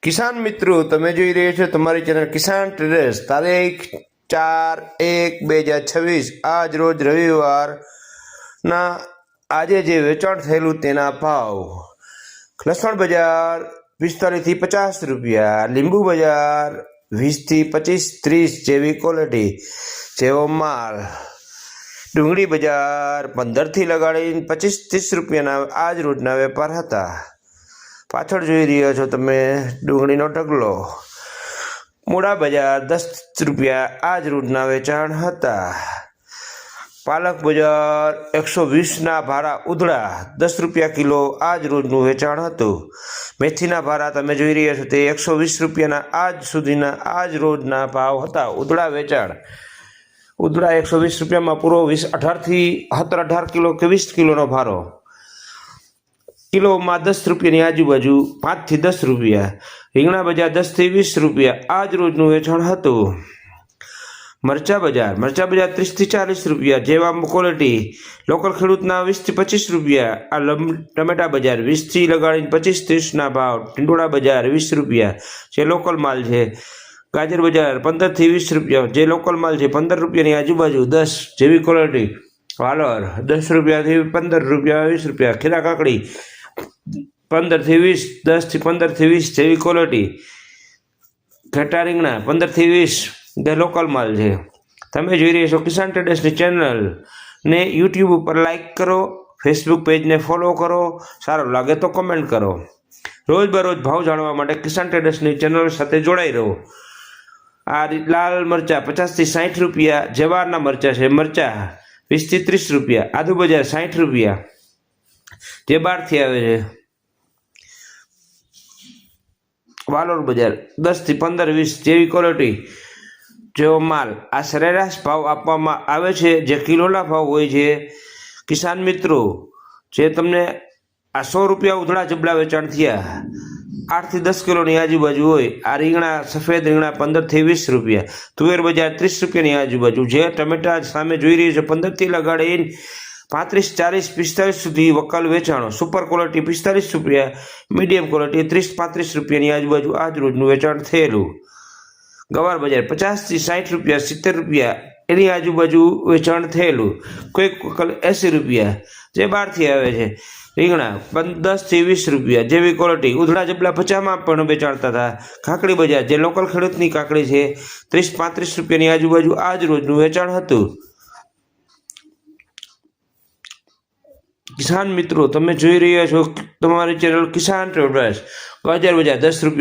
કિસાન મિત્રો, તમે જોઈ રહ્યા છો તમારી ચેનલ કિસાન ટ્રેડર્સ। તારીખ 4/1/2026 આજ રોજ રવિવારના આજે જે વેચાણ થયેલું તેના ભાવ। લસણ બજાર 45 થી 50 રૂપિયા, લીંબુ બજાર 20 થી 25 30 જેવી ક્વોલિટી જેવો માલ। ડુંગળી બજાર 15 થી લગાડીને 25-30 રૂપિયાના આજ રોજના વેપાર હતા। પાછળ જોઈ રહ્યા છો તમે ડુંગળીનો ઢગલો। મૂળા બજાર 10 રૂપિયા આજ રોજના વેચાણ હતા। પાલક બજાર 120ના ભાડા ઉધડા 10 રૂપિયા કિલો આજ રોજનું વેચાણ હતું। મેથીના ભાડા તમે જોઈ રહ્યા છો તે 120 રૂપિયાના આજ સુધીના આજ રોજના ભાવ હતા। ઉધડા વેચાણ ઉધડા 120 રૂપિયામાં પૂરો 18 થી 18 કિલો કે 20 કિલોનો ભારો। કિલોમાં 10 રૂપિયાની આજુબાજુ 5 થી 10 રૂપિયા। રીંગણા બજાર 10 થી 20 રૂપિયા આજ રોજનું વેચાણ હતું। મરચા બજાર 30 થી 40 રૂપિયા જેવા ક્વોલિટી લોકલ ખેડૂતના 20 થી 25 રૂપિયા। આ ટમેટા બજાર 20 થી લગાડીને 25-30 ના ભાવ। ટીંડોળા બજાર 20 રૂપિયા જે લોકલ માલ છે। ગાજર બજાર 15 થી 20 રૂપિયા જે લોકલ માલ છે। 15 રૂપિયાની આજુબાજુ 10 જેવી ક્વોલિટી। વાલોર 10 રૂપિયાથી 15 રૂપિયા 20 રૂપિયા। ખીરા કાકડી 15 થી 20 10 થી 15 થી 20 જેવી ક્વોલિટી। ઘેટા રીંગણા 15 થી 20 જે લોકલ માલ છે। તમે જોઈ રહ્યા છો કિસાન ટ્રેડર્સની ચેનલ ને યુટ્યુબ ઉપર લાઈક કરો, ફેસબુક પેજને ફોલો કરો, સારું લાગે તો કમેન્ટ કરો। રોજબરોજ ભાવ જાણવા માટે કિસાન ટ્રેડર્સની ચેનલ સાથે જોડાઈ રહો। આ લાલ મરચા 50 થી 60 રૂપિયા જવારના મરચા છે। મરચા 20 થી 30 રૂપિયા। આદુ બજાર 60 રૂપિયા જે બહારથી આવે છે। વાલોર બજાર 10 થી 15-20 જેવી ક્વોલિટી જેવો માલ। આ સરેરાશ ભાવ આપવામાં આવે છે જે કિલોના ભાવ હોય છે। કિસાન મિત્રો, જે તમને આ 100 રૂપિયા ઉધડા જબલા વેચાણ થયા 8 થી 10 કિલોની આજુબાજુ હોય। આ રીંગણા સફેદ રીંગણા 15 થી 20 રૂપિયા। તુવેર બજાર 30 રૂપિયાની આજુબાજુ। જે ટમેટા સામે જોઈ રહ્યું છે 15 થી લગાડીને 35-40-45 સુધી વકલ વેચાણો। સુપર ક્વોલિટી 45 રૂપિયા, મીડિયમ ક્વોલિટી 30-35 રૂપિયાની આજુબાજુ આજ રોજનું વેચાણ થયેલું। ગવાર બજાર 50 થી 60 રૂપિયા 70 રૂપિયા એની આજુબાજુ વેચાણ થયેલું। કોઈક વકલ 80 રૂપિયા જે બહારથી આવે છે। રીંગણા 10 થી 20 રૂપિયા જેવી ક્વોલિટી। ઉધડા જબલા 50માં પણ વેચાણતા હતા। કાકડી બજાર જે લોકલ ખેડૂતની કાકડી છે 30-35 રૂપિયાની આજુબાજુ આજ રોજનું વેચાણ હતું। કિસાન મિત્રો, તમે જોઈ રહ્યા છો તમારી ચેનલ કિસાન ટ્રેડર્સ। ગાજર બજાર 10 રૂપિયા